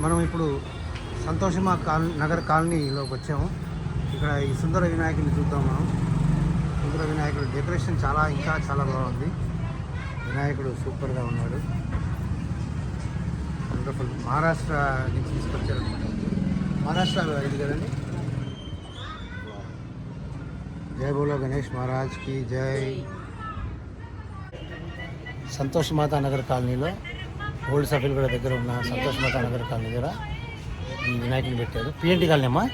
మనం ఇప్పుడు సంతోషమా నగర్ కాలనీలోకి వచ్చాము. ఇక్కడ ఈ సుందర వినాయకుడిని చూద్దాం. మనం సుందర వినాయకుడు డెకరేషన్ ఇంకా చాలా బాగుంది. వినాయకుడు సూపర్గా ఉన్నాడు. వండర్ఫుల్. మహారాష్ట్ర నుంచి తీసుకొచ్చారు. మహారాష్ట్ర ఇది కదండి. జై బోలో గణేష్ మహారాజ్కి జై. సంతోష్ మాతా నగర్ కాలనీలో ఓల్డ్ సభ్యులు కూడా దగ్గర ఉన్న సంతోష్ మాతా నగర్ కాలనీ దగ్గర ఈ వినాయకుని పెట్టారు. పిఎన్టీ కాలనీ అమ్మా.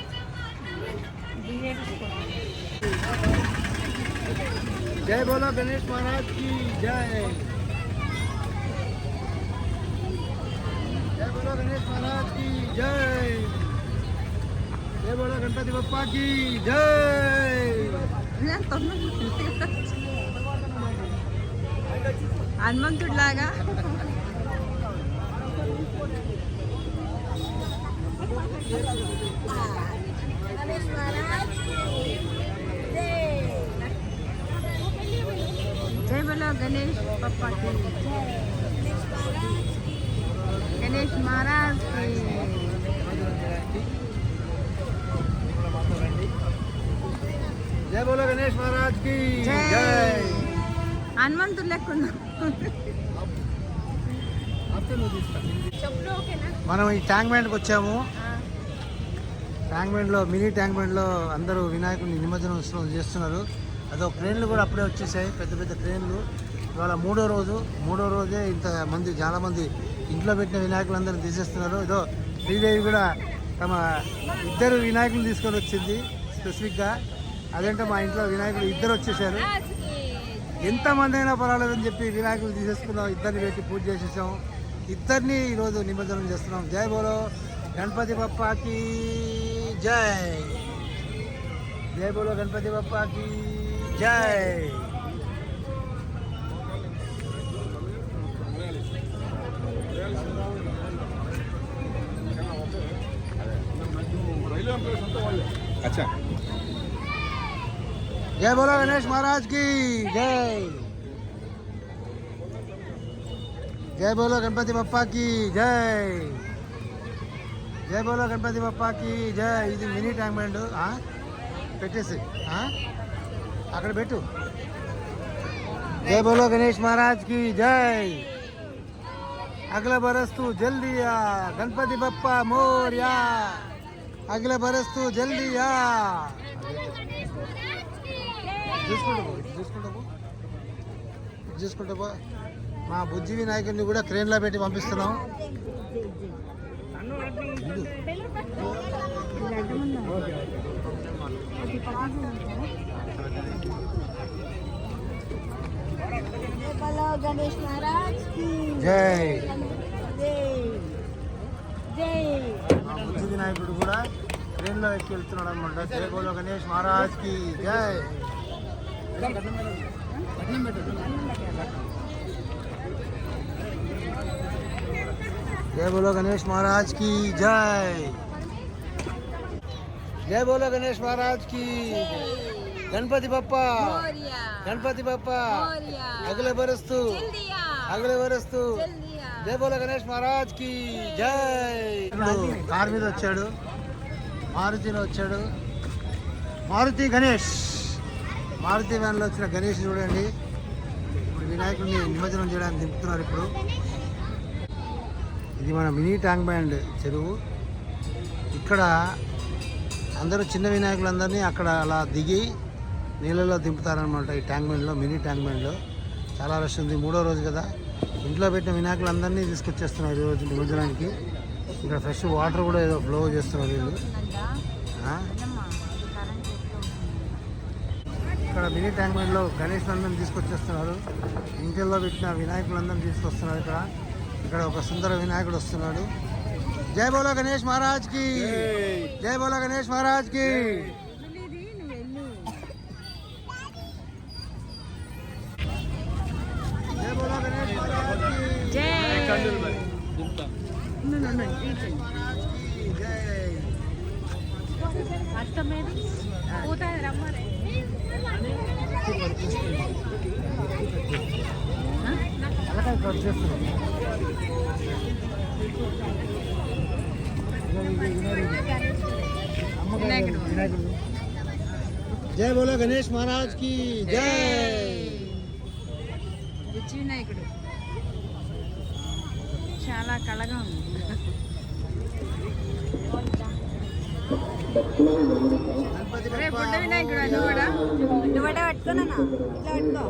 జై బోలో గణేష్ మహారాజ్కి జై. జై బోలో గణేష్ మహారాజ్కి జై. జై బోలో గణపతి బప్పాకి జై. హనుమంతుడిలాగా జై బోలో గణేష్ పప్పాకి గణేష్ మహారాజ్ జై బోలో గణేష్ మహారాజ్ కి జై. హనుమంతుడు లెక్కున్నా. మనం ఈ ట్యాంక్ బండ్కి వచ్చాము. ట్యాంక్ బండ్లో మినీ ట్యాంక్ బండ్లో అందరూ వినాయకుడిని నిమజ్జనం ఉత్సవం చేస్తున్నారు. అదో క్రేన్లు కూడా అప్పుడే వచ్చేసాయి, పెద్ద పెద్ద క్రేన్లు. ఇవాళ మూడో రోజే చాలామంది ఇంట్లో పెట్టిన వినాయకులందరూ తీసేస్తున్నారు. ఏదో శ్రీదేవి కూడా తమ ఇద్దరు వినాయకులు తీసుకొని వచ్చింది స్పెసిఫిక్గా. అదేంటే మా ఇంట్లో వినాయకులు ఇద్దరు వచ్చేసారు. ఎంతమంది అయినా పర్వాలేదని చెప్పి వినాయకులు తీసేసుకున్నాం. ఇద్దరిని పెట్టి పూజ చేసేసాం. ఇద్దరిని ఈరోజు నిమజ్జనం చేస్తున్నాం. జై బోలో గణపతి బప్పాకి జై. జై బోలో గణపతి బప్పాకి జై. अच्छा. जय बोलो गणेश महाराज की जय. जय बोलो गणपति बप्पा की जय. जय बोलो गणपति बप्पा की जय. ఇది మినీ ట్యాంక్ బండ్ పెట్టేసి అక్కడ పెట్టు. जय बोलो गणेश महाराज की जय. अगला बरस तू जल्दी आ गणपति बप्पा मोरया. अगला बरस तू जल्दी आ. చూసుకుంటా మా బుజ్జి వినాయకుడిని కూడా క్రేన్లో పెట్టి పంపిస్తున్నాం. జై. మా బుజ్జి వినాయకుడు కూడా ట్రైన్లో ఎక్కి వెళ్తున్నాడు అనమాట. జై బోలో గణేష్ మహారాజ్ కి జై. जय बोलो गणेश महाराज की जय. जय बोलो गणेश महाराज की. गणपति बप्पा अगले बरस तू जय बोलो गणेश महाराज की जय. కార్ మీద వచ్చాడు, మారుతిలో వచ్చాడు. మారుతి గణేష్, మారుతి వ్యాన్లో వచ్చిన గణేష్ చూడండి. ఇప్పుడు వినాయకుడిని నిమజ్జనం చేయడానికి దింపుతున్నారు. ఇప్పుడు ఇది మన మినీ ట్యాంక్ బండ్ చెరువు. ఇక్కడ అందరూ చిన్న వినాయకులందరినీ అక్కడ అలా దిగి నీళ్ళలో దింపుతారనమాట. ఈ ట్యాంక్ బండ్లో, మినీ ట్యాంక్ బండ్లో చాలా రష్ ఉంది. మూడో రోజు కదా. ఇంట్లో పెట్టిన వినాయకులందరినీ తీసుకొచ్చేస్తున్నారు ఈరోజు నిమజ్జనానికి. ఇక్కడ ఫ్రెష్ వాటర్ కూడా ఏదో ఫ్లో చేస్తున్నారు వీళ్ళు. ఇక్కడ మినీ ట్యాంక్ బండ్లో గణేష్లందరినీ తీసుకొచ్చేస్తున్నారు. ఇంటిల్లో పెట్టిన వినాయకులందరినీ తీసుకొస్తున్నారు. ఇక్కడ ఒక సుందర వినాయకుడు వస్తున్నాడు. జై బోలో గణేష్ మహారాజ్ కి జై. బోలో గణేష్ మహారాజ్ కి. జై బోలో గణేష్ మహారాజ్ కి జై. వినాయకుడు. వినాయకుడు. జై బోలో గణేష్ మహారాజ్ కి జై. బుచ్చి వినాయకుడు చాలా కళగా ఉంది. గణపతి రే బప్పా. బుడ్డ వినాయకుడు నువ్వు కూడా పట్టుకున్నానా ఇట్లా పట్టుకో.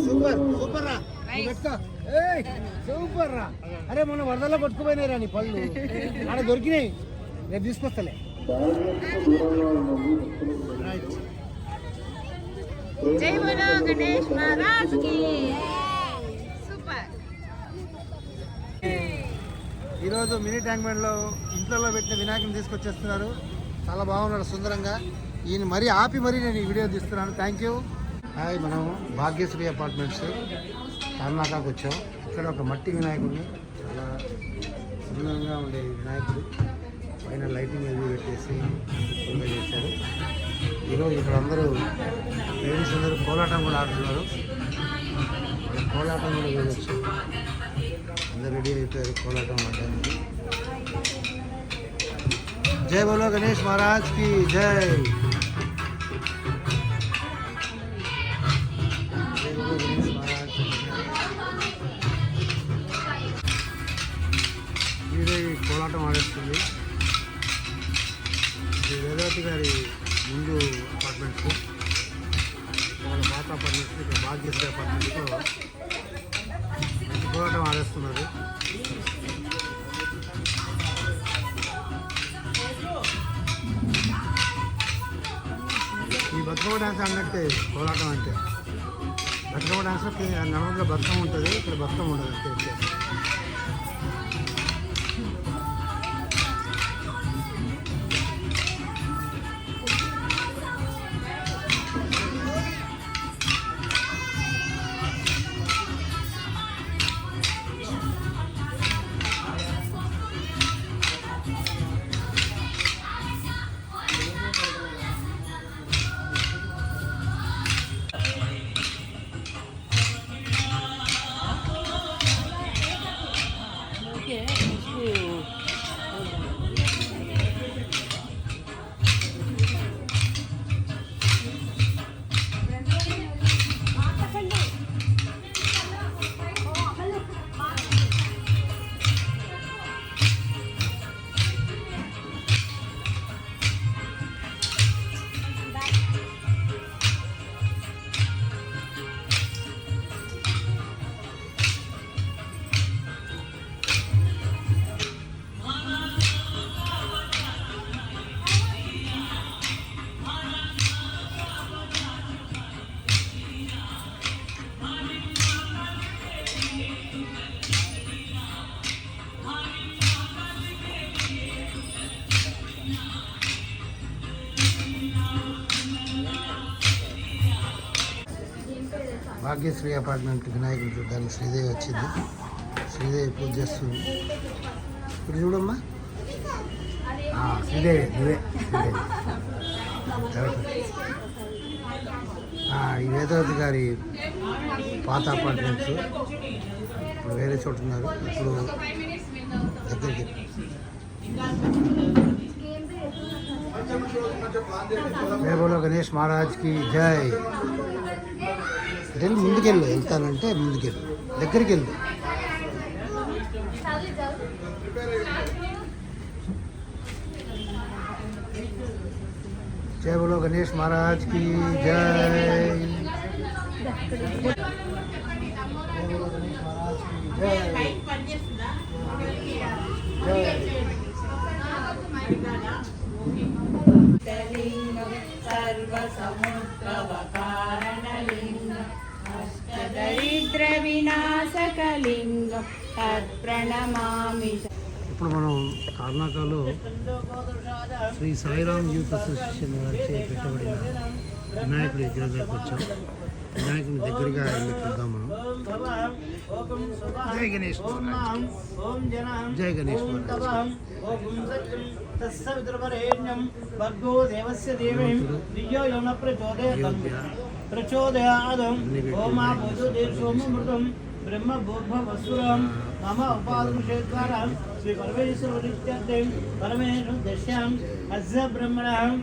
సూపర్ సూపర్ రా. నువ్వు పెట్టుకో. ఏయ్, సూపర్ రా. అరే మొన్న వరదల్లో కొట్టుకుపోయినాయిరా నీ పళ్ళు ఆడ దొరికినాయి, రేపు తీసుకొస్తలే. రైట్. జై బోలో గణేష్ మహారాజ్ కి. సూపర్. ఈరోజు మినీ ట్యాంక్ బండ్లో ఇంట్లో పెట్టిన వినాయకుని తీసుకొచ్చేస్తున్నారు. చాలా బాగున్నాడు సుందరంగా. ఈయన మరీ ఆపి మరీ నేను ఈ వీడియో తీస్తున్నాను. Thank you. హాయ్, మనం భాగ్యశ్రీ అపార్ట్మెంట్స్ కర్ణాటకకు వచ్చాం. ఇక్కడ ఒక మట్టి వినాయకుడిని, చాలా సుందరంగా ఉండే వినాయకుడు, పైన లైటింగ్ అది పెట్టేసి ఫుల్గా చేశారు. ఈరోజు ఇక్కడ అందరూ లేడీస్ అందరూ కోలాటం కూడా ఆడుతున్నారు. కోలాటం కూడా చూడవచ్చు. అందరూ రెడీ అయిపోయారు కోలాటం ఆడడానికి. జై బోలో గణేష్ మహారాజ్ కి జై. జై బోలో గణేష్ మహారాజ్ కి జై. ఈరోజు ఈ కోలాటం ఆడేస్తుంది. ఇది వేదవతి గారి ముందు అపార్ట్మెంట్స్, వాళ్ళ పాత అపార్ట్మెంట్స్. ఇక్కడ భాగ్యశ్రీ అపార్ట్మెంట్లో కోలాటం ఆడేస్తున్నారు. ఈ బతుకమ్మ డ్యాన్స్ అన్నట్టే కోలాటం అంటే. బతుకమ్మ డ్యాన్స్ నడవలో బతుకమ్మ ఉంటుంది, ఇక్కడ బతుకమ్మ ఉండదు అంతే వ్యత్యాసం. భాగ్యశ్రీ అపార్ట్మెంట్ వినాయకుడు చూడడానికి శ్రీదేవి వచ్చింది. శ్రీదేవి పూజ చేస్తుంది. ఇప్పుడు చూడమ్మా, శ్రీదేవి నువ్వే శ్రీదేవి. ఈ వేదవతి గారి పాత అపార్ట్మెంట్స్ ఇప్పుడు వేరే చోటు ఉన్నారు. ఇప్పుడు దగ్గరికి జై బోలో గణేష్ మహారాజ్ కి జై. అంటే ముందుకెళ్ళు, వెళ్తానంటే ముందుకెళ్ళు, దగ్గరికి వెళ్ళు. జై బోలో గణేష్ మహారాజ్ కి జై. జై బోలో గణేష్ మహారాజ్ కి జై. జై. దరిద్ర వినాశకలింగం తత్ప్రణమామి. ఇప్పుడు మనం కర్ణాటకలో శ్రీ సాయిరామ్ యూత్ అసోసియేషన్ వారిచే పెట్టబడిన వినాయకుడి విగ్రహం దగ్గరకు వచ్చాం. వినాయకుని దగ్గరగా వెళ్ళి చూద్దాం మనం. జై గణేష్ మహారాజ్. జై గణేష్ మహారాజ్. ప్రచోదయాదం ఓమా భూతు దేశోమృతం బ్రహ్మ భూర్భవస్సురం మమ ఉపాదృషేద్వారా श्री परमेश्वर वरिष्ठते परमेश्वर दश्याम अस्य ब्रह्मणः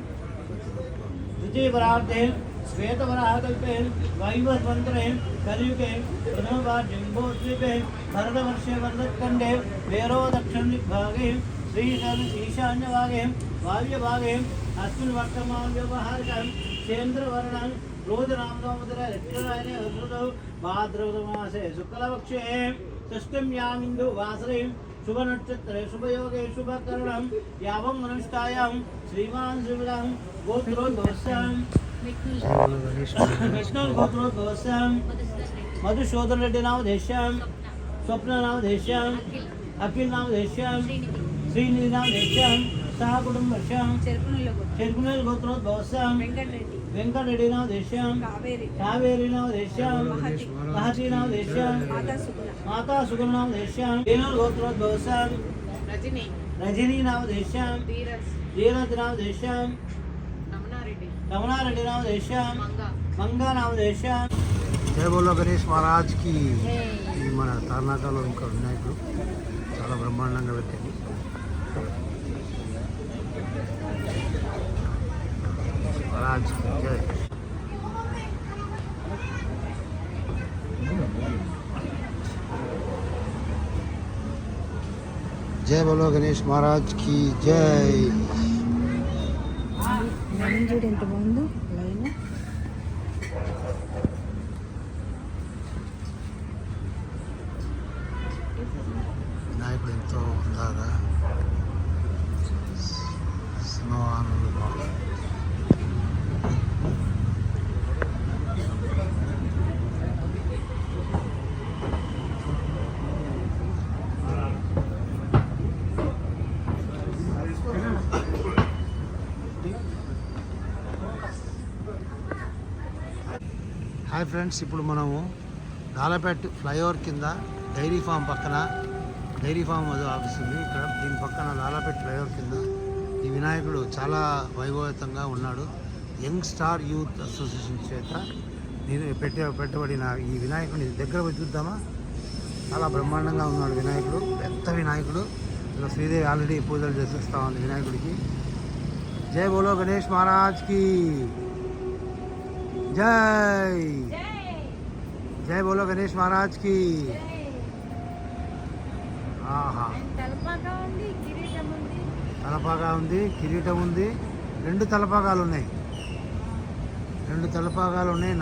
द्वितीय परार्थे श्वेत वराहकल्पे वैवस्वन्तरे कलियुगे प्रथमवार जम्बोद्वीपे भरतवर्षे वरदखण्डे वेरो दक्षिण दिग्भागे श्रीशैल ईशान्यभागे वायव्यभागे अस्मिन् वर्तमान व्यवहारिकं चेन्द्रवर्णं रोदनामोदर उत्तरायणे ऋतौ भाद्रपदमासे शुक्लपक्षे षष्ठ्यामिन्दु वासरे शुभनक्षत्रे शुभयोगे शुभकरणं यावं अनुष्ठायां श्रीमान् श्रीविदां गोत्रोद्भवस्यां विष्णुर्गोत्रोद्भवस्यां मधुसूदन रेड्डी नामधेश्यां स्वप्न नामधेश्यां अखिल नामधेश्यां श्रीनिधि नामधेश्यां सह कुटुंबस्यां చెరుకునేలు గోత్రోద్భవస్యాం వెంకటరెడ్డి నామధేశ్యాం కావేరి నామధేశ్యాం మహతి నామధేశ్యాం మాతా సుగుణ నామధేశ్యాం ఏనూరు గోత్రోద్భవస్యాం రజనీ నామధేశ్యాం ధీరజ్ నామధేశ్యాం రమణారెడ్డి నామధేశ్యాం మంగా నామధేశ్యాం. జై బోలో గణేష్ మహారాజ్ కి. ఇది మన తార్నాకలో ఇంకా వినాయకుడు చాలా బ్రహ్మాండంగా పెట్టింది. महाराज की जय. जय बोलो गणेश महाराज की जय. వినాయకుడు ఎంతో ఉందాగా స్నోవానులు బాగుంది. హాయ్ ఫ్రెండ్స్, ఇప్పుడు మనము దాలపేట ఫ్లైఓవర్ కింద డైరీ ఫామ్ పక్కన డైరీ ఫామ్ అది ఆఫీస్ ఉంది ఇక్కడ. దీని పక్కన దాలపేట ఫ్లైఓవర్ కింద ఈ వినాయకుడు చాలా వైభవతంగా ఉన్నాడు. యంగ్ స్టార్ యూత్ అసోసియేషన్ చేత పెట్టబడిన ఈ వినాయకుడిని దగ్గర పోయి చూద్దామా? చాలా బ్రహ్మాండంగా ఉన్నాడు వినాయకుడు, పెద్ద వినాయకుడు. ఇలా శ్రీదేవి ఆల్రెడీ పూజలు చేసేస్తా ఉంది వినాయకుడికి. జై బోలో గణేష్ మహారాజ్ కి జై. జై బోలో గణేష్ మహారాజ్ కి. ఆహా, తలపాగా ఉంది, కిరీటం ఉంది, రెండు తలపాగాలు ఉన్నాయి,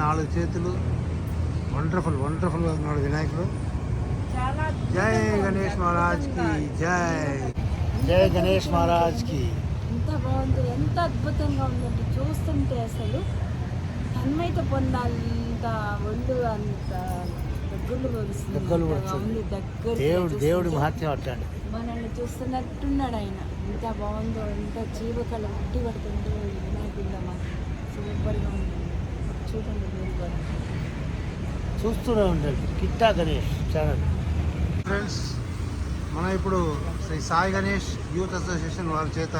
4 చేతులు. వండర్ఫుల్ వండర్ఫుల్గా ఉన్నాడు వినాయకుడు. జై గణేష్ మహారాజ్ కి జై. జై గణేష్ మహారాజ్ కి. ఎంత బాగుంది, ఎంత అద్భుతంగా ఉందంటే చూస్తుంటే అసలు తన్మయత పొందాలి. అంత ఒళ్ళు అంత దగ్గరలు ఉంది. దేవుడి మహత్యం అట్లాంటి మనల్ని చూస్తున్నట్టున్నాడు ఆయన. ఎంత బాగుందో, ఎంత జీవకళ ఉట్టి పడుతుందో వినాయకుడిలో సూపర్గా ఉంది. చూడండి మీరు కూడా చూస్తూనే ఉండండి కిట్టా గణేష్ ఛానల్. ఫ్రెండ్స్, మనం ఇప్పుడు శ్రీ సాయి గణేష్ యూత్ అసోసియేషన్ వారి చేత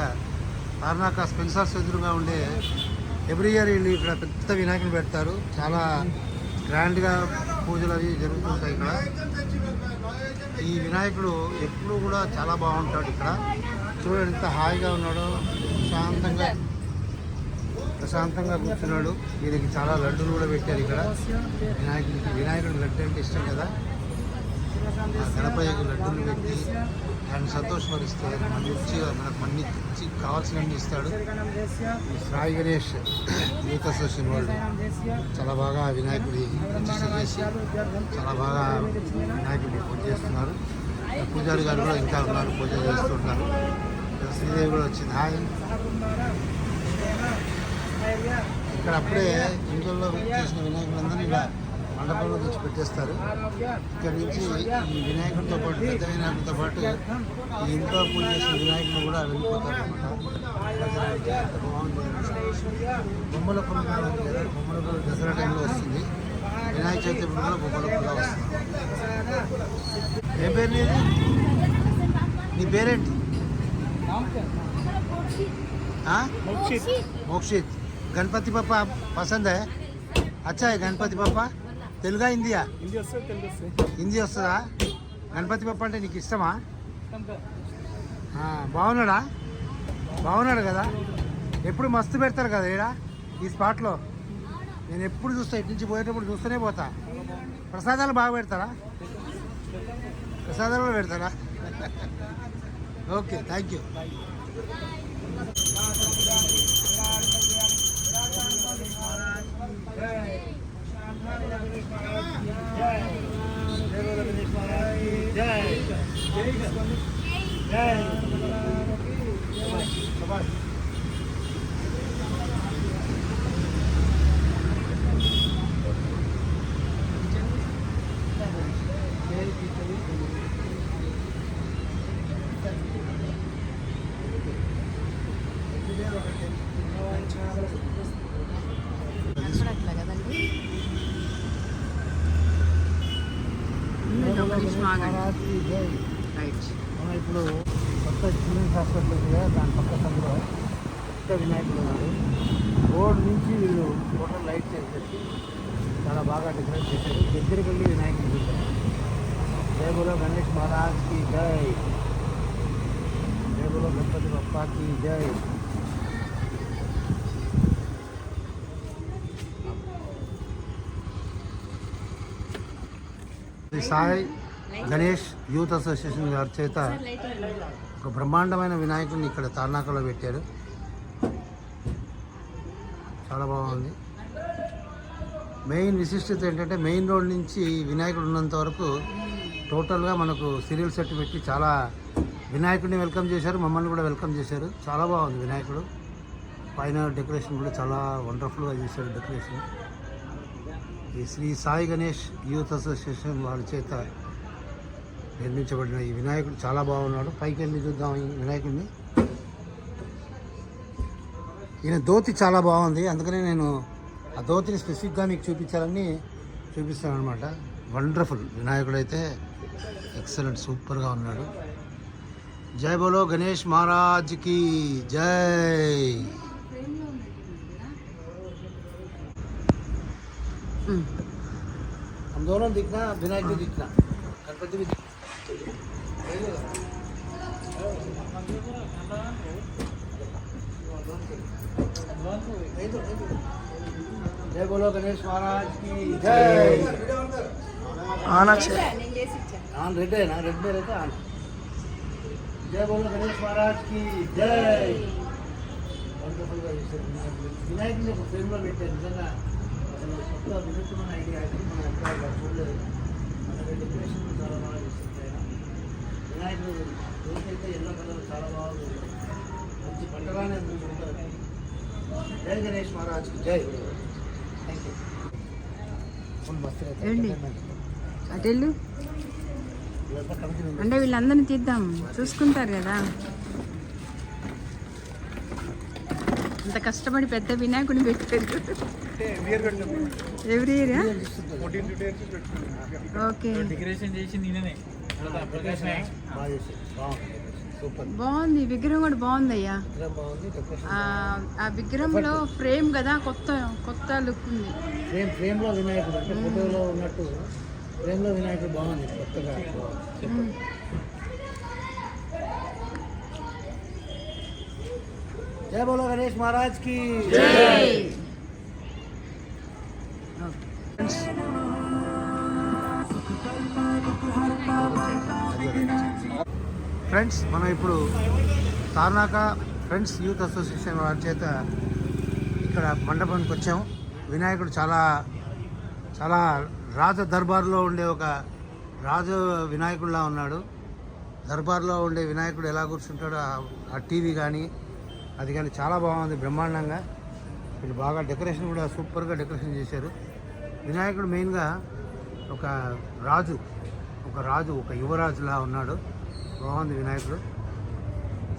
తార్నాక స్పెన్సర్స్ ఎదురుగా ఉండే ఎవ్రీ ఇయర్ వీళ్ళు ఇక్కడ పెద్ద వినాయకుని పెడతారు. చాలా గ్రాండ్గా పూజలు అవి జరుగుతుంటాయి ఇక్కడ. ఈ వినాయకుడు ఎప్పుడు కూడా చాలా బాగుంటాడు ఇక్కడ. చూడండి ఎంత హాయిగా ఉన్నాడో, ప్రశాంతంగా కూర్చున్నాడు. వీరికి చాలా లడ్డూలు కూడా పెట్టారు ఇక్కడ వినాయకుడు లడ్డు అంటే ఇష్టం కదా. గణపయ్యకు లడ్డూలు పెట్టి ఆయన సంతోషపరిస్తే మనకు అన్ని తెచ్చి కావాల్సినవన్నీ ఇస్తాడు. సాయి గణేష్ యూత్ అసోసియేషన్ వాళ్ళు చాలా బాగా వినాయకుడి ప్రతిష్ట చేసి చాలా బాగా వినాయకుడిని పూజ చేస్తున్నారు. పూజారి గారు కూడా ఇంకా ఉన్నారు, పూజ చేస్తుంటారు. శ్రీదేవి కూడా వచ్చింది. హాయ్. ఇక్కడ అప్పుడే ఇంట్లో చేసిన వినాయకులందరినీ ఇలా మండపంలో తెచ్చి పెట్టేస్తారు. ఇక్కడ నుంచి ఈ వినాయకుడితో పాటు, పెద్ద వినాయకుడితో పాటు ఈ ఇంట్లో పూజ చేసిన వినాయకుడు కూడా వెళ్ళిపోతారు అనమాట. బాగుంది. బొమ్మల పండుగ కదా, బొమ్మల పండుగ దసరా టైంలో వస్తుంది. వినాయక చవితి కూడా బొమ్మల పండుగ వస్తుంది. ఏ పేరు నీది? నీ పేరేంటి? మోక్షిత్. గణపతి పప్ప పసంద్ హై? అచ్చా గణపతి పప్ప. తెలుగా హిందీయా? హిందీ వస్తుందా? గణపతి పప్ప అంటే నీకు ఇష్టమా? బాగున్నాడా? బాగున్నాడు కదా. ఎప్పుడు మస్తు పెడతారు కదా ఈడ ఈ స్పాట్లో. నేను ఎప్పుడు చూస్తా, ఇటు నుంచి పోయేటప్పుడు చూస్తూనే పోతా. ప్రసాదాలు బాగా పెడతారా? ప్రసాదాలు కూడా పెడతారా? Okay, thank you. అట్లా కదండి. రైట్. మనం ఇప్పుడు కొత్త చిల్డ్రన్స్ హాస్పిటల్ ఉంది కదా, దాని పక్క సందులో కొత్త వినాయకుడు ఉన్నాడు. రోడ్ నుంచి వీళ్ళు టోటల్ లైట్ చేసేసి చాలా బాగా డెకరేట్ చేశారు. దగ్గరికి వెళ్ళి వినాయకుడు చూశారు. జై బోలో గణేష్ మహారాజ్కి జై. జై బోలో గణపతి బప్పాకి జై. శ్రీ సాయి గణేష్ యూత్ అసోసియేషన్ గారి చేత ఒక బ్రహ్మాండమైన వినాయకుడిని ఇక్కడ తార్నాకలో పెట్టారు. చాలా బాగుంది. మెయిన్ విశిష్టత ఏంటంటే మెయిన్ రోడ్ నుంచి వినాయకుడు ఉన్నంత వరకు టోటల్గా మనకు సీరియల్ సెట్ పెట్టి చాలా వినాయకుడిని వెల్కమ్ చేశారు, మమ్మల్ని కూడా వెల్కమ్ చేశారు. చాలా బాగుంది వినాయకుడు. పైన డెకరేషన్ కూడా చాలా వండర్ఫుల్గా చేశారు డెకరేషన్. ఈ శ్రీ సాయి గణేష్ యూత్ అసోసియేషన్ వాళ్ళ చేత నిర్మించబడిన ఈ వినాయకుడు చాలా బాగున్నాడు. పైకి వెళ్ళి చూద్దాం ఈ వినాయకుడిని. ఈయన ధోతి చాలా బాగుంది, అందుకనే నేను ఆ ధోతిని స్పెసిఫిక్గా మీకు చూపించాలని చూపిస్తాను అనమాట. వండర్ఫుల్ వినాయకుడు అయితే ఎక్సలెంట్, సూపర్గా ఉన్నాడు. జై బోలో గణేష్ మహారాజ్కి జై. हम दोनों दिखना, विनायक भी दिखना, गणपति भी दिखना. जय बोलो गणेश महाराज की जय. आना चाहिए. आन रेड है ना, रेड में रहता आन. जय बोलो गणेश महाराज की जय. विनायक ने फ्रेम में बैठे निजंगा కొత్త వినూత్నమైన ఐడియా అయితే మనం ఎక్కడ చూడలేదు. మనకి డెకరేషన్ చాలా బాగా చేస్తుంది. వినాయకుడు రోజైతే ఎల్లో కలర్ చాలా బాగుంది, మంచి పంటగానే ఉంటుంది. జై గణేష్ మహారాజ్కి జై. Thank you. అటెళ్ళు అంటే వీళ్ళందరినీ తీద్దాం, చూసుకుంటారు కదా. అంత కష్టపడి పెద్ద వినాయకుడిని పెట్టారు. Every year okay. బాగుంది విగ్రహం కూడా బాగుంది అయ్యా. ఆ విగ్రహంలో ఫ్రేమ్ కదా, కొత్త లుక్ ఉంది. ఫ్రేమ్లో వినాయకుడు అంటే ఫోటోలో ఉన్నట్టు ఫ్రేమ్లో వినాయకుడు బాగుంది కొత్తగా. जय बोलो गणेश महाराज की जय. ఫ్రెండ్స్, మనం ఇప్పుడు తార్నాక ఫ్రెండ్స్ యూత్ అసోసియేషన్ వారి చేత ఇక్కడ మండపానికి వచ్చాము. వినాయకుడు చాలా చాలా రాజ దర్బార్లో ఉండే ఒక రాజు వినాయకుడిలా ఉన్నాడు. దర్బార్లో ఉండే వినాయకుడు ఎలా కూర్చుంటాడో ఆ టీవీ కానీ అది కానీ చాలా బాగుంది, బ్రహ్మాండంగా. వీళ్ళు బాగా డెకరేషన్ కూడా సూపర్గా డెకరేషన్ చేశారు. వినాయకుడు మెయిన్గా ఒక రాజు ఒక యువరాజులా ఉన్నాడు. బాగుంది వినాయకుడు.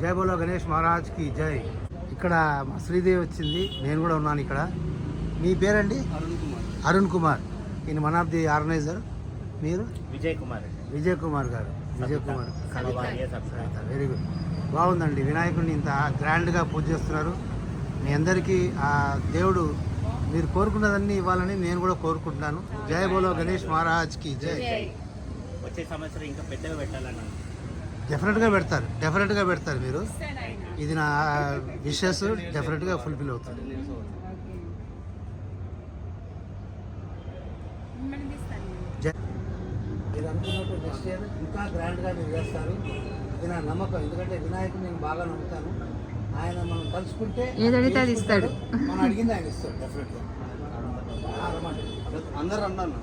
జై బోలో గణేష్ మహారాజ్కి జై. ఇక్కడ మా శ్రీదేవి వచ్చింది, నేను కూడా ఉన్నాను ఇక్కడ. మీ పేరండి? అరుణ్ కుమార్. ఈయన వన్ ఆఫ్ ది ఆర్గనైజర్. మీరు? విజయ్ కుమార్ గారు. Very good. బాగుందండి. వినాయకుడిని ఇంత గ్రాండ్గా పూజ చేస్తున్నారు. మీ అందరికీ ఆ దేవుడు మీరు కోరుకున్నదన్నీ ఇవ్వాలని నేను కూడా కోరుకుంటున్నాను. జై బోలో గణేష్ మహారాజ్కి జై. వచ్చే సంవత్సరం ఇంకా పెద్దగా పెట్టాలన్నా. డెఫినెట్గా పెడతారు మీరు. ఇది నా విషెస్ డెఫినెట్గా ఫుల్ఫిల్ అవుతుంది. మీరు అనుకున్నట్టు నెక్స్ట్ ఇయర్ ఇంకా గ్రాండ్గా మీరు చేస్తారు. ఇది నా నమ్మకం. ఎందుకంటే వినాయకుడు నేను బాగా నమ్ముతాను. ఆయన మనం కలుసుకుంటే ఏదడితే అది ఇస్తాడు. మనం అడిగింది ఆయన ఇస్తాడు డెఫినెట్గా. అందరు అన్నాను.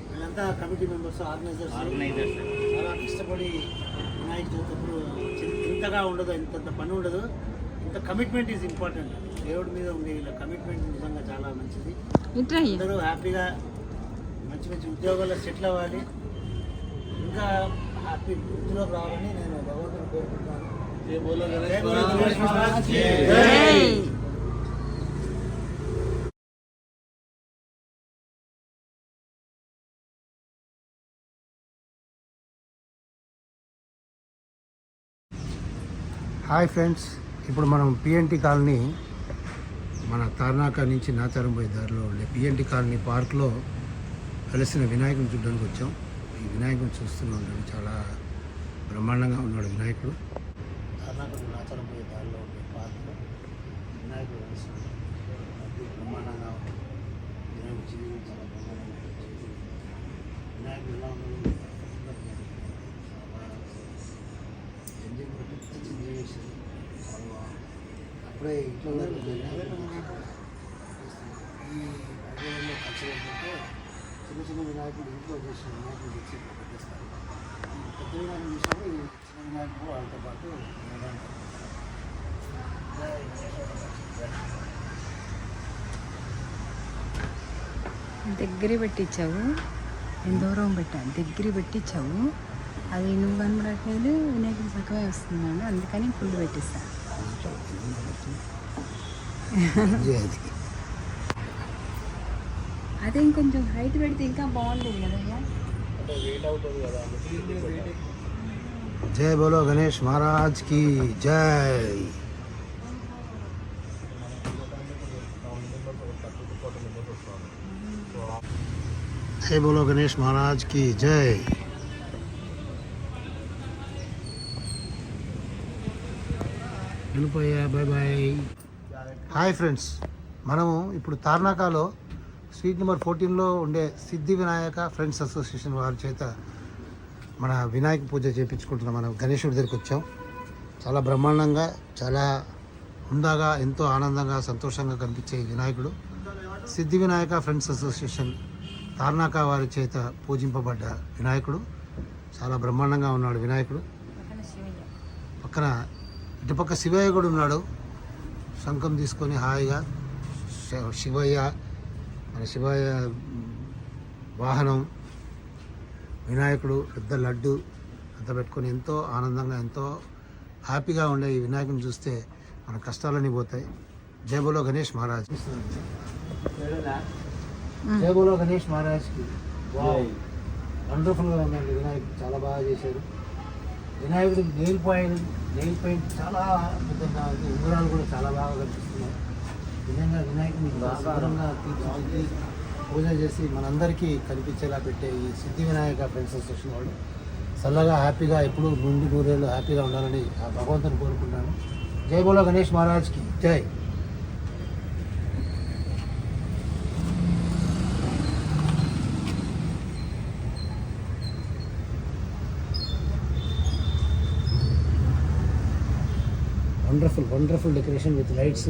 వీళ్ళంతా కమిటీ మెంబర్స్, ఆర్గనైజర్స్ చాలా కష్టపడి వినాయక చవితి అప్పుడు ఇంతగా ఉండదు, ఇంత పని ఉండదు. ఇంత కమిట్మెంట్ ఈజ్ ఇంపార్టెంట్. దేవుడి మీద ఉండే వీళ్ళ కమిట్మెంట్ నిజంగా చాలా మంచిది. అందరూ హ్యాపీగా మంచి మంచి ఉద్యోగాల్లో సెటిల్ అవ్వాలి, ఇంకా హ్యాపీ వృత్తిలోకి రావాలని నేను భగవంతుని కోరుకుంటున్నాను. జై బోలో గణేష్ మహారాజ్ కీ జై. హాయ్ ఫ్రెండ్స్, ఇప్పుడు మనం పిఎన్టీ కాలనీ, మన తార్నాక నుంచి నాచారం పోయే దారిలో ఉండే పిఎన్టీ కాలనీ పార్క్లో కలిసిన వినాయకుని చూడడానికి వచ్చాం. ఈ వినాయకుని చూస్తూనే ఉన్నాడు, చాలా బ్రహ్మాండంగా ఉన్నాడు వినాయకుడు. తార్నాక నాచారం పోయే దారిలో ఉండే పార్క్లో వినాయకుడు కలిసినాడు. అది బ్రహ్మాండంగా ఉంది. వినాయకుడు జీవితం చాలా బ్రహ్మాండంగా ఉంది. వినాయకుడు ఎలా ఉన్నాడు, అప్పుడే ఇంట్లో ఈ అగ్రహంలో కల్చరంటే చిన్న చిన్న వినాయకుడు ఇంట్లో చేసిన వినాయకుడు తెచ్చి పెట్టేస్తారు. పెద్ద వినాయకుడు చూసినప్పుడు ఈ చిన్న వినాయకుడు వాళ్ళతో పాటు దగ్గర పెట్టించావు, నేను దూరం పెట్టాను, దగ్గర పెట్టించావు. అది నువ్వు కనబడట్లేదు, వినాయకుడు చక్కగా వస్తున్నాడు, అందుకని ఫుల్ పెట్టిస్తాను. అదే ఇంకొంచెం హైట్ పెడితే ఇంకా బాగుంటుంది కదయ్యా. జై బోలో గణేష్ మహారాజ్ కి జై. జై బోలో గణేష్ మహారాజ్ కి జై. వెళ్ళిపోయా, బాయ్ బాయ్. హాయ్ ఫ్రెండ్స్, మనము ఇప్పుడు తార్నాకాలో స్ట్రీట్ నెంబర్ 14లో ఉండే సిద్ధి వినాయక ఫ్రెండ్స్ అసోసియేషన్ వారి చేత మన వినాయక పూజ చేయించుకుంటున్నాం. మనం గణేశుడి దగ్గరికి వచ్చాం. చాలా బ్రహ్మాండంగా, చాలా హుందాగా, ఎంతో ఆనందంగా, సంతోషంగా కనిపించే ఈ వినాయకుడు సిద్ధి వినాయక ఫ్రెండ్స్ అసోసియేషన్ తార్నాక వారి చేత పూజింపబడ్డ వినాయకుడు. చాలా బ్రహ్మాండంగా ఉన్నాడు వినాయకుడు. పక్కన ఇటుపక్క శివయ్య కూడా ఉన్నాడు, శంఖం తీసుకొని హాయిగా. శివయ్య, మన శివయ్య వాహనం వినాయకుడు, పెద్ద లడ్డు అంతా పెట్టుకొని ఎంతో ఆనందంగా, ఎంతో హ్యాపీగా ఉండే ఈ వినాయకుని చూస్తే మన కష్టాలన్నీ పోతాయి. జై బోలో గణేష్ మహారాజ్. జై బోలో గణేష్ మహారాజ్కి. వండర్ఫుల్గా ఉందండి వినాయకుడు, చాలా బాగా చేశారు. వినాయకుడికి నెయిల్ పెయింట్ చాలా అద్భుతంగా ఉంది. ఉంగరాలు కూడా చాలా బాగా కనిపిస్తున్నాయి. నిజంగా వినాయకుడిని దూరంగా తీర్చిదిద్ది పూజ చేసి మనందరికీ కనిపించేలా పెట్టే ఈ సిద్ధి వినాయక ఫ్రెండ్స్ అసోసియేషన్ వాళ్ళు చల్లగా, హ్యాపీగా, ఎప్పుడు నుండి నూరేళ్ళు హ్యాపీగా ఉండాలని ఆ భగవంతుని కోరుకుంటాను. జై బోలో గణేష్ మహారాజ్కి జై. Wonderful decoration with lights.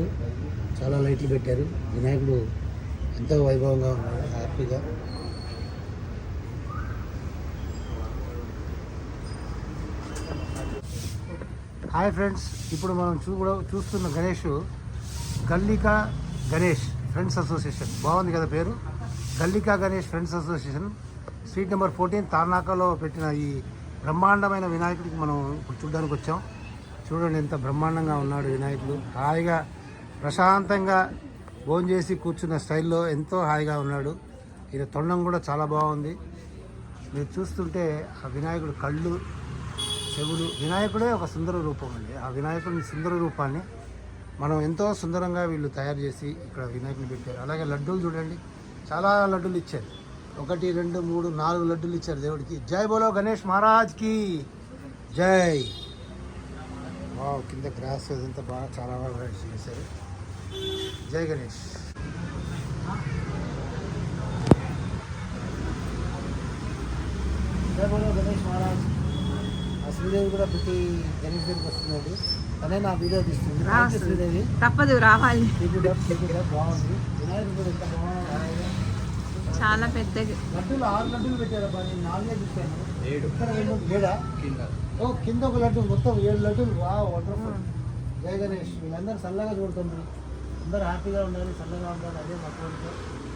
చాలా లైట్లు పెట్టారు. వినాయకుడు ఎంతో వైభవంగా ఉన్నాడు, హ్యాపీగా. హాయ్ ఫ్రెండ్స్, ఇప్పుడు మనం చూస్తున్న గణేష్ గల్లికా గణేష్ ఫ్రెండ్స్ అసోసియేషన్. బాగుంది కదా పేరు, Gallika Ganesh friends association. Street number 14 తార్నాకలో పెట్టిన ఈ బ్రహ్మాండమైన వినాయకుడికి మనం ఇప్పుడు చూడడానికి వచ్చాం. చూడండి ఎంత బ్రహ్మాండంగా ఉన్నాడు వినాయకుడు. హాయిగా ప్రశాంతంగా భోజనం చేసి కూర్చున్న స్టైల్లో ఎంతో హాయిగా ఉన్నాడు. ఈయన తొండం కూడా చాలా బాగుంది. మీరు చూస్తుంటే ఆ వినాయకుడు కళ్ళు, చెవులు, వినాయకుడే ఒక సుందర రూపం అండి. ఆ వినాయకుడిని సుందర రూపాన్ని మనం ఎంతో సుందరంగా వీళ్ళు తయారు చేసి ఇక్కడ వినాయకుని పెట్టారు. అలాగే లడ్డూలు చూడండి, చాలా లడ్డూలు ఇచ్చారు. 1 2 3 4 లడ్డూలు ఇచ్చారు దేవుడికి. జై బోలో గణేష్ మహారాజ్కి జై. వావ్, కింద గ్రాస్ ఇదంతా బాగా చాలా బాగా చేశారు. జై గణేష్. జై బోలో గణేష్ మహారాజ్. ఆ శ్రీదేవి కూడా ప్రతి గణేష్ దగ్గరికి వస్తున్నాడు. తనే నా వీడియో తీస్తుంది. శ్రీదేవి తప్పదు రావాలి. బాగుంది. వినాయకుడు కూడా ఎంత బాగుంది. చాలా పెద్దది. లడ్డూలు 6 లడ్డూలు పెట్టారబ్బా, నేను 4 చూశాను. 7 ఓ కింద ఒక లడ్డు, మొత్తం 7 లడ్డూలు. వండర్ఫుల్. జై గణేష్. వీళ్ళందరూ చల్లగా చూడుతుంది, అందరూ హ్యాపీగా ఉండాలి, చల్లగా ఉండాలి, అదే మా కోరిక.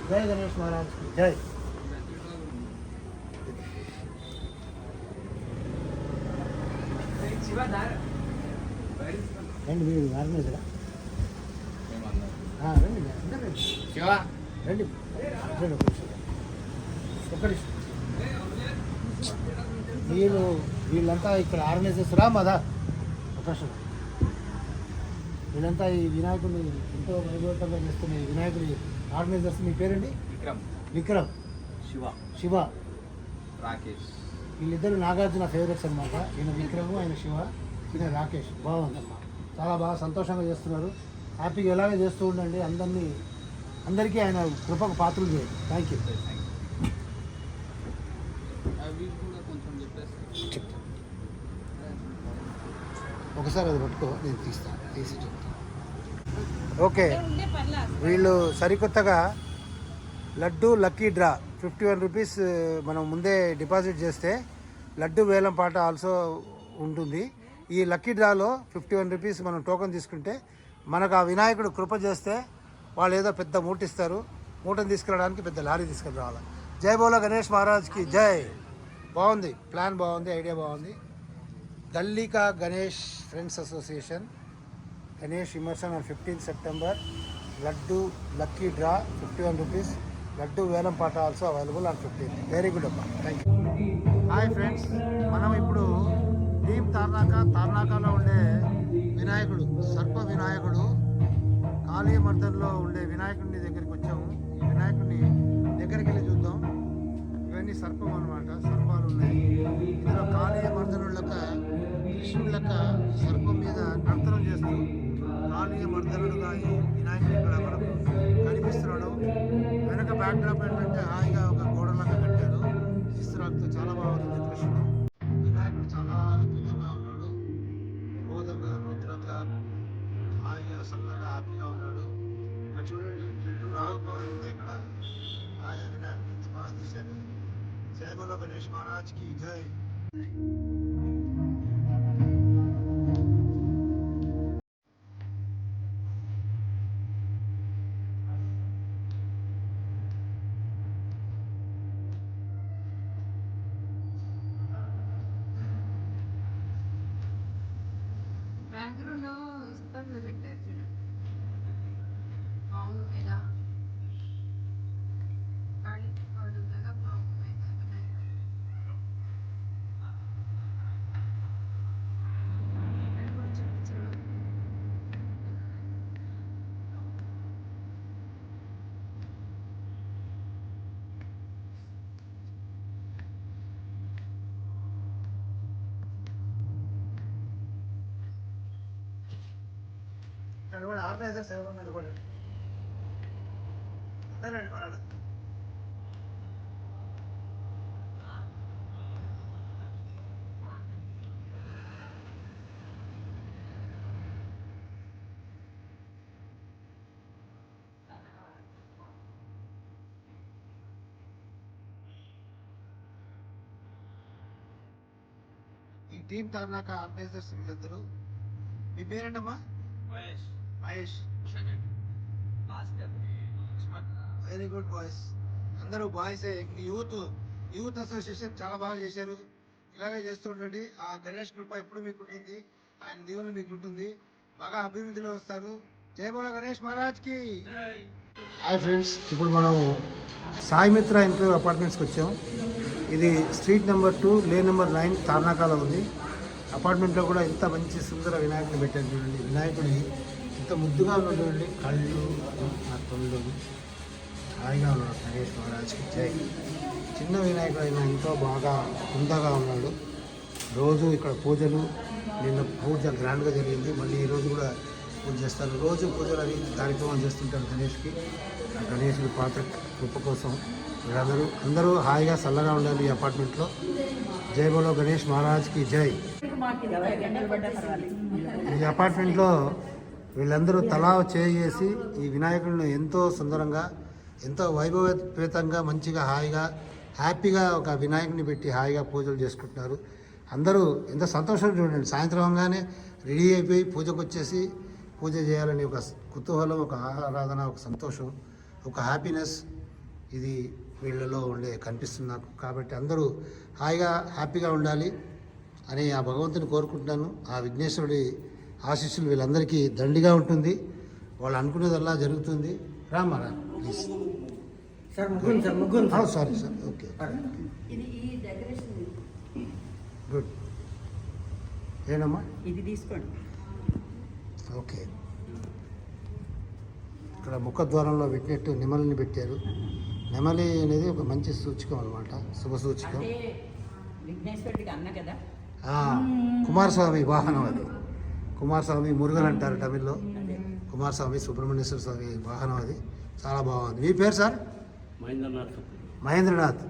జై గణేష్ మహారాజ్కి జై. రండి మీరు ఆర్గనైజరా? రండి రండి ఒక్కడి. వీళ్ళంతా ఇక్కడ ఆర్గనైజర్స్ రా మాదా అవకాశం. వీళ్ళంతా ఈ వినాయకుడిని ఎంతో వైభవంతంగా చేస్తున్న ఈ వినాయకుడి ఆర్గనైజర్స్. మీ పేరండి? విక్రమ్, శివ, రాకేష్. వీళ్ళిద్దరు నాగార్జున ఫేవరెట్స్ అనమాట. ఈయన విక్రమ్, ఆయన శివ, ఈయన రాకేష్. బాగుందమ్మా, చాలా బాగా సంతోషంగా చేస్తున్నారు. హ్యాపీగా ఎలాగే చేస్తూ ఉండండి. అందరికీ ఆయన కృపకు పాత్రలు చేయండి. Thank you. చెప్తా ఒకసారి అది పట్టుకో, నేను తీసి చెప్తాను. ఓకే, వీళ్ళు సరికొత్తగా లడ్డు లక్కీ డ్రా 51 రూపీస్ మనం ముందే డిపాజిట్ చేస్తే లడ్డు వేలం పాట ఆల్సో ఉంటుంది. ఈ లక్కీ డ్రాలో 51 రూపీస్ మనం టోకెన్ తీసుకుంటే మనకు ఆ వినాయకుడు కృప చేస్తే వాళ్ళు ఏదో పెద్ద మూట ఇస్తారు. మూటను తీసుకెళ్ళడానికి పెద్ద లారీ తీసుకెళ్ళి రావాలి. జై బోలో గణేష్ మహారాజ్కి జై. బాగుంది, ప్లాన్ బాగుంది, ఐడియా బాగుంది. Dallika Ganesh friends association Ganesh immersion on 15 September. Laddu lucky draw 51 rupees. Laddu వేలం పాట also available on 15. Very good అబ్బా, థ్యాంక్ యూ. హాయ్ ఫ్రెండ్స్, మనం ఇప్పుడు టీమ్ తార్నాకాలో ఉండే వినాయకుడు, సర్ప వినాయకుడు, కాళీమర్దన్లో ఉండే వినాయకుడిని దగ్గరికి వచ్చాము. ఈ వినాయకుడిని దగ్గరికి వెళ్ళి చూద్దాం. ఇవన్నీ సర్పం అనమాట, సర్పాలు ఉన్నాయి. ఇందులో కాళీయమర్దనుడు లెక్క, కృష్ణుడు లెక్క సర్పం మీద నర్తనం చేస్తూ కాళీయమర్దనుడుగా ఈ వినాయకుడు ఇక్కడ మనకు కనిపిస్తున్నాడు. వెనక బ్యాక్ డ్రాప్ ఏంటంటే హాయిగా ఒక గోడలాగా కట్టారు ఇస్రాక్తో. చాలా బాగుంది కృష్ణుడు. వినాయకుడు చాలా అద్భుతంగా ఉన్నాడు. బోధంగా, రుద్రంగా, హాయిగా సన్నగా హ్యాపీగా ఉన్నాడు. ఇక్కడ చూడండి, రాహుల్ ఉంది ఇక్కడ. హాయిగా వినాయకుడు బాగా తీశారు. జై బోలో గణేష్ మహారాజ్కి జై. బ్యాక్గ్రౌండ్లో ఇబ్బంది పెట్టారు చూడండి. అవును ఎలా అడుగుగా బాగున్నాయి. ఇక్కడ కూడా ఆర్గనైజర్స్ ఎవరు ఉన్నారు కూడా. అదేనండి మన ఈ టీం తార్నాక ఆర్గనైజర్స్ వీళ్ళిద్దరు. మీ పేరేంటమ్మా? మహేష్. Very good boys. అందరూ బాయ్సే. యూత్ అసోసియేషన్ చాలా బాగా చేశారు. ఇలాగే చేస్తూ ఉండండి. ఆ గణేష్ కృప ఎప్పుడు మీకు ఉంటుంది, ఆయన దీవెన మీకు ఉంటుంది. బాగా అభివృద్ధిలో వస్తారు. జై బోలో గణేష్ మహారాజ్కి. హాయ్ ఫ్రెండ్స్, ఇప్పుడు మనం సాయి మిత్ర ఇంటర్వ్యూ అపార్ట్మెంట్స్కి వచ్చాం. ఇది స్ట్రీట్ నెంబర్ 2 లేన్ నెంబర్ 9 తార్నాకాలో ఉంది. అపార్ట్మెంట్లో కూడా ఇంత మంచి సుందర వినాయకుడిని పెట్టారు చూడండి. వినాయకుడి ఇంత ముద్దుగా ఉన్నాడు చూడండి. కళ్ళు నా తొళ్ళు హాయిగా ఉన్నాడు. గణేష్ మహారాజ్కి జై. చిన్న వినాయకుడు అయినా ఎంతో బాగా హుందాగా ఉన్నాడు. రోజు ఇక్కడ పూజలు, నిన్న పూజ గ్రాండ్గా జరిగింది. మళ్ళీ ఈరోజు కూడా పూజ చేస్తారు. రోజు పూజలు అవి కార్యక్రమాలు చేస్తుంటారు గణేష్కి. ఆ గణేషుడి పాత్ర కృప కోసం అందరూ హాయిగా చల్లగా ఉండాలి ఈ అపార్ట్మెంట్లో. జై బోలో గణేష్ మహారాజ్కి జై. ఈ అపార్ట్మెంట్లో వీళ్ళందరూ తలా చేసి ఈ వినాయకుడిని ఎంతో సుందరంగా, ఎంతో వైభవపేతంగా, మంచిగా, హాయిగా, హ్యాపీగా ఒక వినాయకుడిని పెట్టి హాయిగా పూజలు చేసుకుంటున్నారు. అందరూ ఎంత సంతోషం చూడండి. సాయంత్రం అవగానే రెడీ అయిపోయి పూజకు వచ్చేసి పూజ చేయాలని ఒక కుతూహలం, ఒక ఆరాధన, ఒక సంతోషం, ఒక హ్యాపీనెస్ ఇది వీళ్ళలో కనిపిస్తుంది నాకు. కాబట్టి అందరూ హాయిగా హ్యాపీగా ఉండాలి అని ఆ భగవంతుని కోరుకుంటున్నాను. ఆ విఘ్నేశ్వరుడి ఆశీస్సులు వీళ్ళందరికీ దండిగా ఉంటుంది. వాళ్ళు అనుకునేదల్లా జరుగుతుంది. రామారా ప్లీజ్ సార్ ముగ్గురు సారీ సార్. Okay good. ఏనమ్మా ఇది తీసుకోండి. ఓకే. ఇక్కడ ముఖద్వారంలో పెట్టినట్టు నెమలిని పెట్టారు. నెమలి అనేది ఒక మంచి సూచకం అనమాట, శుభ సూచకం. విఘ్నేశ్వరుడికి అన్న కదా. కుమారస్వామి వాహనం అది. కుమారస్వామి మురుగన్ అంటారు తమిళ్లో. కుమారస్వామి సుబ్రహ్మణ్యేశ్వర స్వామి వాహనం అది. చాలా బాగుంది. మీ పేరు సార్? మహేంద్రనాథ్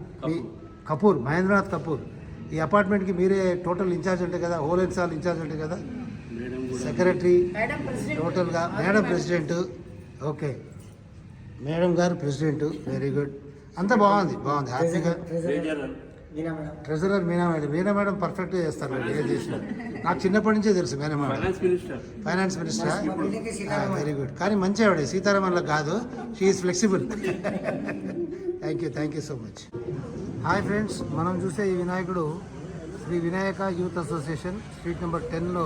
కపూర్. మహేంద్రనాథ్ కపూర్. ఈ అపార్ట్మెంట్కి మీరే టోటల్ ఇన్ఛార్జ్ ఉంటాయి కదా, హోల్ అండ్ సాల్ ఇన్ఛార్జ్ ఉంటాయి కదా, సెక్రటరీ టోటల్గా. Madam president. ఓకే, మేడం గారు ప్రెసిడెంట్. Very good. అంతా బాగుంది, బాగుంది, హ్యాపీగా. Treasurer Meena madam. Meena madam పర్ఫెక్ట్గా చేస్తారు. ఏం చేసిన నాకు చిన్నప్పటి నుంచే తెలుసు. Meena madam finance minister. Very good. కానీ మంచి ఆవిడ, సీతారామన్లో కాదు. She is flexible. Thank you so much. Hi friends, మనం చూసే ఈ వినాయకుడు Shri Vinayaka youth association street number 10లో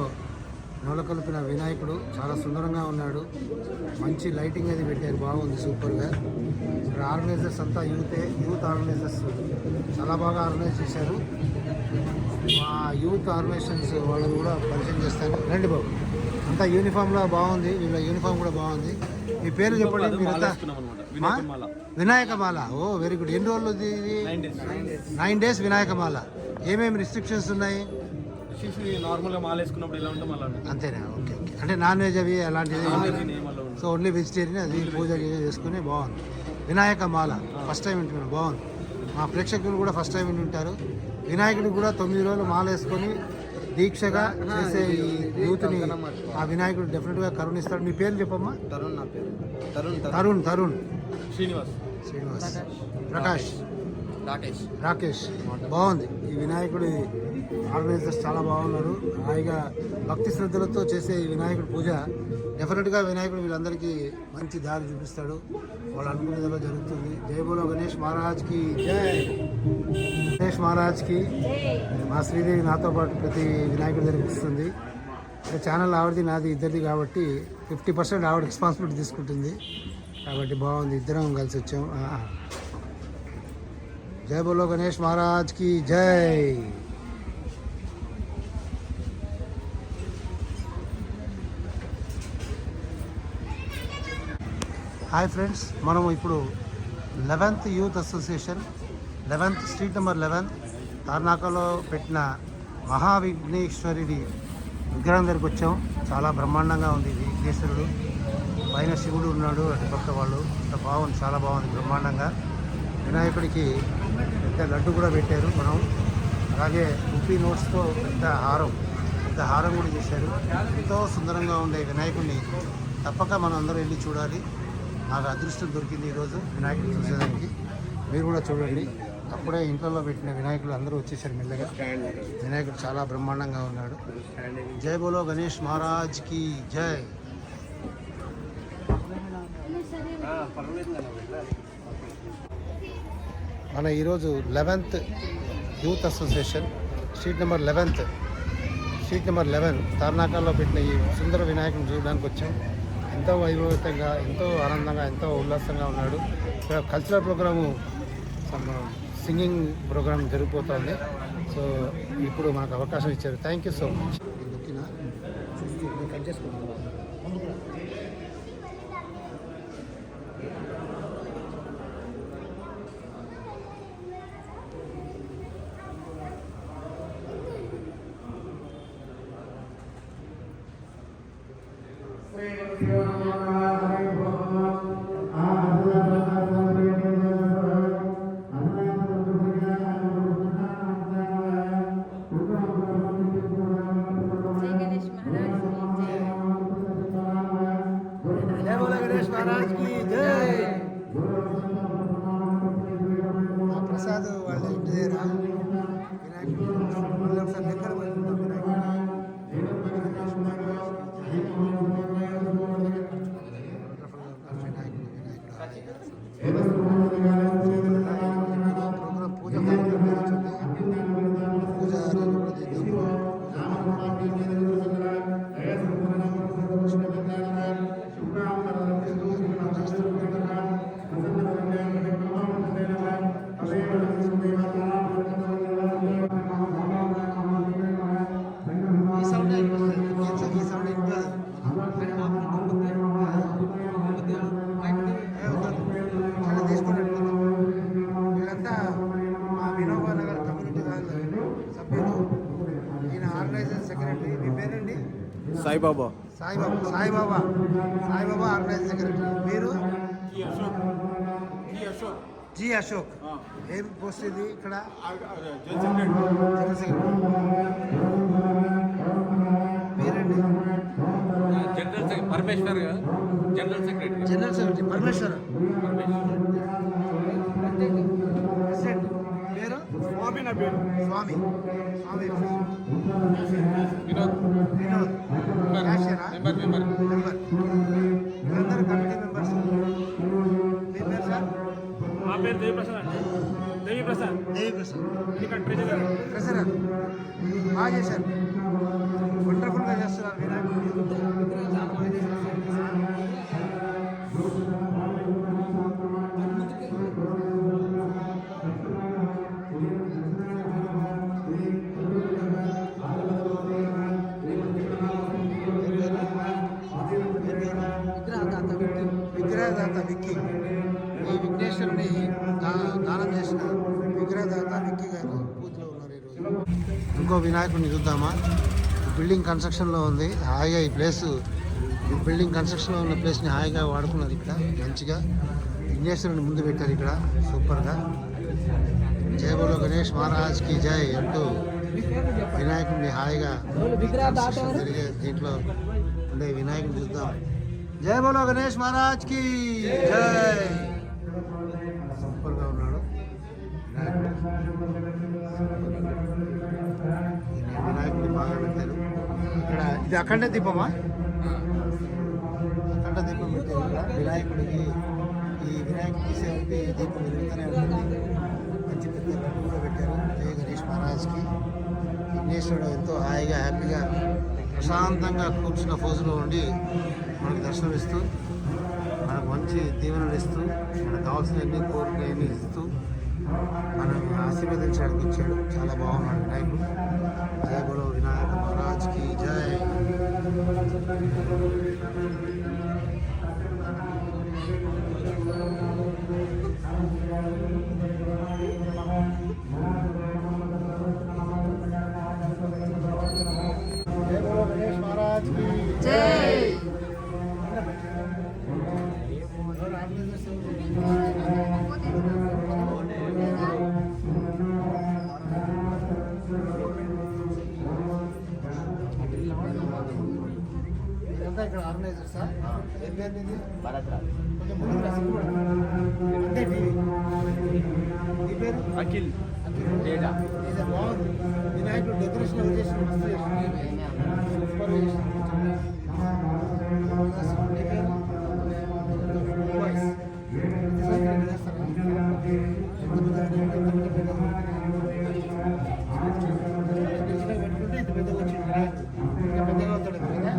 నెలకొల్పిన వినాయకుడు. చాలా సుందరంగా ఉన్నాడు. మంచి లైటింగ్ అది పెట్టారు, బాగుంది, సూపర్గా. ఇక్కడ ఆర్గనైజర్స్ అంతా యూత్ ఆర్గనైజర్స్ చాలా బాగా ఆర్గనైజ్ చేశారు. మా యూత్ ఆర్గనైజేషన్స్ వాళ్ళని కూడా పరిచయం చేస్తాను. రండి బాబు. అంతా యూనిఫామ్లో బాగుంది. వీళ్ళ యూనిఫామ్ కూడా బాగుంది. మీ పేరు చెప్పండి. మీరంతా వినాయకమాల. ఓ వెరీ గుడ్. ఎన్ని రోజులు ఇది? 9 days వినాయకమాల. ఏమేమి రిస్ట్రిక్షన్స్ ఉన్నాయి? నార్మల్గా మాల వేసుకున్నప్పుడు ఎలా ఉంటాం అలా అంతేనా? ఓకే. అంటే నాన్ వెజ్ అవి అలాంటివి? So only vegetarian. అది పూజ చేసుకుని బాగుంది. వినాయకమాల ఫస్ట్ టైం వింటున్నాను, బాగుంది. మా ప్రేక్షకులు కూడా ఫస్ట్ టైం వింటుంటారు. వినాయకుడికి కూడా 9 రోజులు మాల వేసుకొని దీక్షగా చేసే ఈ యూత్ని ఆ వినాయకుడు డెఫినెట్గా కరుణిస్తాడు. మీ పేరు చెప్పమ్మా. తరుణ్. నా పేరు తరుణ్. శ్రీనివాస్. ప్రకాష్. రాకేష్. బాగుంది. ఈ వినాయకుడి ఆర్గనైజర్స్ చాలా బాగున్నారు. హాయిగా భక్తి శ్రద్ధలతో చేసే ఈ వినాయకుడి పూజ డెఫినెట్గా వినాయకుడు వీళ్ళందరికీ మంచి దారి చూపిస్తాడు. వాళ్ళు అనుకునేదిలో జరుగుతుంది. జై బోలో గణేష్ మహారాజ్కి జై. గణేష్ మహారాజ్కి. మా శ్రీదేవి నాతో పాటు ప్రతి వినాయకుడి దగ్గరికి ఇస్తుంది. ఛానల్ ఆవిడది నాది ఇద్దరిది కాబట్టి 50% ఆవిడ రెస్పాన్సిబిలిటీ తీసుకుంటుంది. కాబట్టి బాగుంది. ఇద్దరం కలిసి వచ్చాం. జై బోలో గణేష్ మహారాజ్కి జై. హాయ్ ఫ్రెండ్స్, మనం ఇప్పుడు 11th youth association 11th street number 11 తార్నాకలో పెట్టిన మహావిఘ్నేశ్వరుడి విగ్రహం దగ్గరికి వచ్చాం. చాలా బ్రహ్మాండంగా ఉంది విఘ్నేశ్వరుడు. పైన శివుడు ఉన్నాడు, అటు పక్క వాళ్ళు. అంత బాగుంది, చాలా బాగుంది, బ్రహ్మాండంగా. వినాయకుడికి పెద్ద లడ్డు కూడా పెట్టారు మనం. అలాగే ఉప్పి నోట్స్తో పెద్ద హారం కూడా చేశారు. ఎంతో సుందరంగా ఉండే వినాయకుడిని తప్పక మనం అందరూ వెళ్ళి చూడాలి. నాకు అదృష్టం దొరికింది ఈరోజు వినాయకుడిని చూసేదానికి. మీరు కూడా చూడండి. అప్పుడే ఇంట్లో పెట్టిన వినాయకులు అందరూ వచ్చేసారు మెల్లగా. వినాయకుడు చాలా బ్రహ్మాండంగా ఉన్నాడు. జై బోలో గణేష్ మహారాజ్కి జై. మన ఈరోజు 11th youth association street number 11 తార్నాకాల్లో పెట్టిన ఈ సుందర వినాయకుని చూడడానికి వచ్చాం. ఎంతో వైభవంతంగా, ఎంతో ఆనందంగా, ఎంతో ఉల్లాసంగా ఉన్నాడు. ఇక్కడ కల్చరల్ ప్రోగ్రాము, సింగింగ్ ప్రోగ్రామ్ జరిగిపోతుంది. సో ఇప్పుడు మనకు అవకాశం ఇచ్చారు. Thank you so much. Cut చేసుకుంటాం. జై గణేష్ మహారాజ్ జై బోలో గణేష్ మహారాజ్ కి జై. ఆ ప్రసాద్ వాళ్ళ ఇంటి దగ్గర వినాయకుడు మళ్ళీ ఒకసారి దగ్గర వెళ్తున్నాం. ప్రోగ్రామ్ పూజ పూజారి ఈ సౌండ్ ఈ సౌండ్ వీళ్ళంతా మా వినోబా నగర్ కమ్యూనిటీ హాల్ సభ్యులు. ఈయన ఆర్గనైజర్ సెక్రటరీ. మీ పేరండి? సాయిబాబా. Saibaba organiser secretary. మీరు? జి అశోక్. ఏం పోస్ట్ ఇది ఇక్కడ? General secretary. పేరండి? Parameshwar general secretary. General secretary Parameshwar. President పేరు? స్వామి నా పేరు. స్వామి. వినోద్. క్యాషియరా? మెంబర్. వీళ్ళందరూ కమిటీ మెంబర్స్. మీ పేరు సార్? మా పేరు దేవిప్రసాద్. దేవిప్రసాద్. ఇక్కడ ట్రెజరర్. ట్రెజరర్. బాగా చేశారు. వండర్ఫుల్గా చేస్తున్నారు వినాయకుడు. విగ్రహదాత విక్కీ. ఈ విఘ్నేశ్వరుని దానం చేసిన విగ్రహదాత విక్కీ గారు పూజలో ఉన్నారు ఈరోజు. ఇంకో వినాయకుడిని చూద్దామా? బిల్డింగ్ కన్స్ట్రక్షన్లో ఉంది. హాయిగా ఈ ప్లేస్, ఈ బిల్డింగ్ కన్స్ట్రక్షన్లో ఉన్న ప్లేస్ని హాయిగా వాడుకున్నారు. ఇక్కడ మంచిగా విఘ్నేశ్వరుని ముందు పెట్టారు ఇక్కడ సూపర్గా. జై బోలో గణేష్ మహారాజ్కి జై అంటూ వినాయకుడిని హాయిగా కన్స్ట్రక్షన్ జరిగే దీంట్లో ఉండే వినాయకుడిని చూద్దాం. జై బోలో గణేష్ మహారాజ్కి జై. సూపర్గా ఉన్నాడు వినాయకుడిని బాగా పెట్టారు ఇక్కడ. ఇది అఖండ దీపమా? అఖండ దీపం పెట్టారు ఇక్కడ వినాయకుడికి. ఈ వినాయకుడి తీసేవారికి దీపం వెలుగుతూనే ఉంటుంది. మంచి పెద్ద లడ్డు కూడా పెట్టారు. జై గణేష్ మహారాజ్కి. విఘ్నేశ్వరుడు ఎంతో హాయిగా హ్యాపీగా ప్రశాంతంగా కూర్చున్న పోజులో ఉండి మనకు దర్శనమిస్తూ, మనకు మంచి దీవెనలు ఇస్తూ, మనకు కావాల్సినవన్నీ కోరికలన్నీ ఇస్తూ మనం ఆశీర్వదించడానికి వచ్చాడు. చాలా బాగున్నాడు వినాయకుడు. జై బోలో వినాయక మహారాజ్కి జై. జై బోలో గణేష్ మహారాజ్కి జై. ఇదంతా ఇక్కడ ఆర్గనైజర్ సార్. ఏం పేరు ఇది? కొంచెం ముందుకు రా, సిగ్గుపడు. అంటే నీ పేరు? అఖిల్. ఇది బాగుంది. వినాయకుడు డెకరేషన్ ఎవరు చేసిన? మస్తు చేసిన. సూపర్ చేసిన. నీ పేరు? వాయిస్. పెట్టుకుంటే ఇంత పెద్దగా వచ్చింది వినాయకుడు. ఇంకా పెద్దగా అవుతాడు కదా.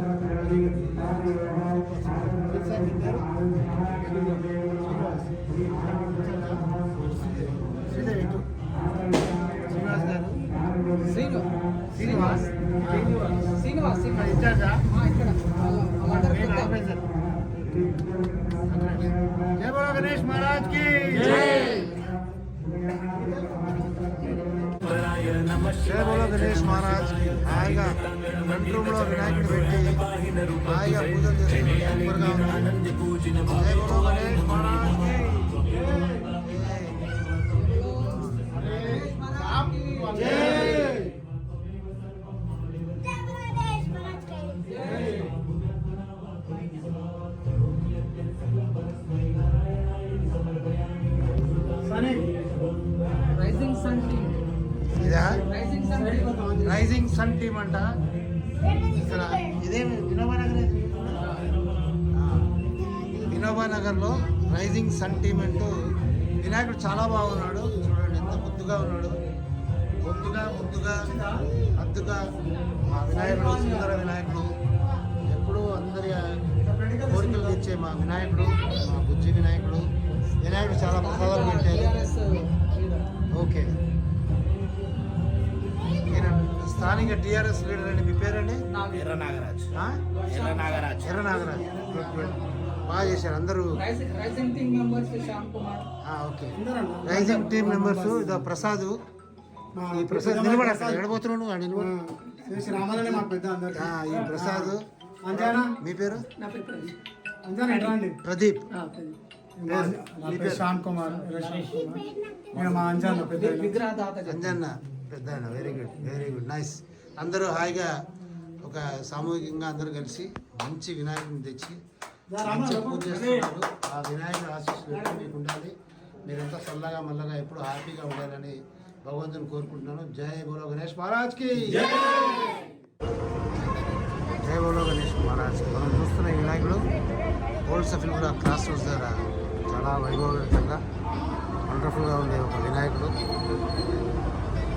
శ్రీనివాస్ ఇన్ఛార్జా? నేను ఆర్గనైజర్. జై బోలో గణేష్ మహారాజ్ కి జై బోలో గణేష్ మహారాజ్ కి. హాయిగా ఫ్రంట్ రూమ్ లో వినాయకుడు పెట్టి హాయిగా పూజలు చేస్తున్నారు. సూపర్గా ఉంది. జై బోలో గణేష్ మహారాజ్ కి ఇదా రైజింగ్ సన్ టీమ్ అంట. ఇక్కడ ఇదేమి వినోబా నగర్, వినోబా నగర్లో రైజింగ్ సన్ టీమ్ అంటూ వినాయకుడు చాలా బాగున్నాడు. చూడండి ఎంత ముద్దుగా ఉన్నాడు. ముద్దుగా అద్దుగా మా వినాయకుడు, సుందర వినాయకుడు, ఎప్పుడూ అందరి కోరికలు తెచ్చే మా వినాయకుడు, మా బుజ్జి వినాయకుడు. వినాయకుడు చాలా ప్రసాదాలు పెట్టారు. ఓకే, ఈయన స్థానిక టీఆర్ఎస్ లీడర్ అండి. మీ పేరండి? ఎర్ర నాగరాజ్. ఆ? ఎర్ర నాగరాజ్. ఎర్ర నాగరాజ్. Good, good. బాగా చేశారు అందరూ. Rising team members Shyam Kumar. Okay, rising team members. ఇదో ప్రసాద్. ఈ ప్రసాద్ నిలబడి అక్కడ ఎడబోతున్నాడు నువ్వు? నిలబడి. రామాలనే మా పెద్ద అందరు. ఈ ప్రసాద్. అంజానా, మీ పేరు? నా పేరు ప్రదీప్. అంజానా ఎట్లా అండి? ప్రదీప్. ప్రదీప్. నా పేరు శ్యామ్ కుమార్. నేను మా అంజానా పెద్ద విగ్రహదాత అంజన్న పెద్ద. Very good, very good, nice. అందరూ హాయిగా ఒక సామూహికంగా అందరూ కలిసి మంచి వినాయకుడిని తెచ్చి మంచి పూజ చేస్తున్నారు. ఆ వినాయకుడు ఆశీస్సులు ఎప్పుడు మీకు ఉండాలి. మీరంతా చల్లగా మల్లగా ఎప్పుడు హ్యాపీగా ఉండాలని భగవంతుని కోరుకుంటున్నాను. జై బోలో గణేష్ మహారాజ్ కి జై బోలో గణేష్ మహారాజ్ కి. మనం చూస్తున్న ఈ వినాయకుడు ఓల్డ్ సఫిల్ కూడా క్రాస్ రోడ్స్ దగ్గర చాలా వైభవంతంగా వండర్ఫుల్గా ఉండే ఒక వినాయకుడు.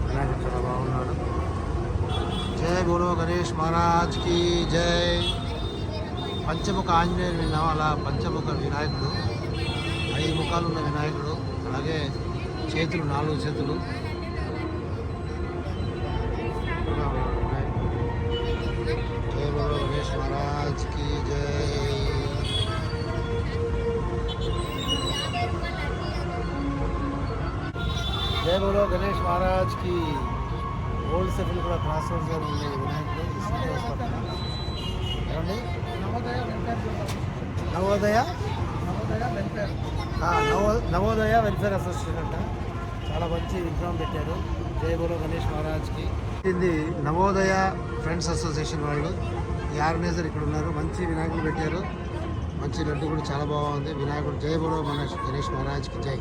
వినాయకుడు చాలా బాగున్నాడు. జై బోలో గణేష్ మహారాజ్ కి జై. పంచముఖ ఆంజనేయుడు విన్నాం, అలా పంచముఖ వినాయకుడు, 5 ముఖాలు ఉన్న వినాయకుడు. అలాగే చేతులు 4 చేతులు. జై బోలో గణేష్ మహారాజ్ కి జై. జై బోలో గణేష్ మహారాజ్ కి. ఓల్డ్ సఫిల్ కూడా క్రాస్ రోడ్స్ గారు ఉండే వినాయకుడు. ఏమండి? నవోదయ వెల్ఫేర్ అసోసియేషన్ అంట. చాలా మంచి విగ్రహం పెట్టారు. జై బోలో గణేష్ మహారాజ్కి. ఇది నవోదయ ఫ్రెండ్స్ అసోసియేషన్ వాళ్ళు. ఈ ఆర్గనైజర్ ఇక్కడ ఉన్నారు. మంచి వినాయకుడు పెట్టారు. మంచి లడ్డు కూడా చాలా బాగుంది. వినాయకుడు జై బోలో గణేష్ మహారాజ్కి జై.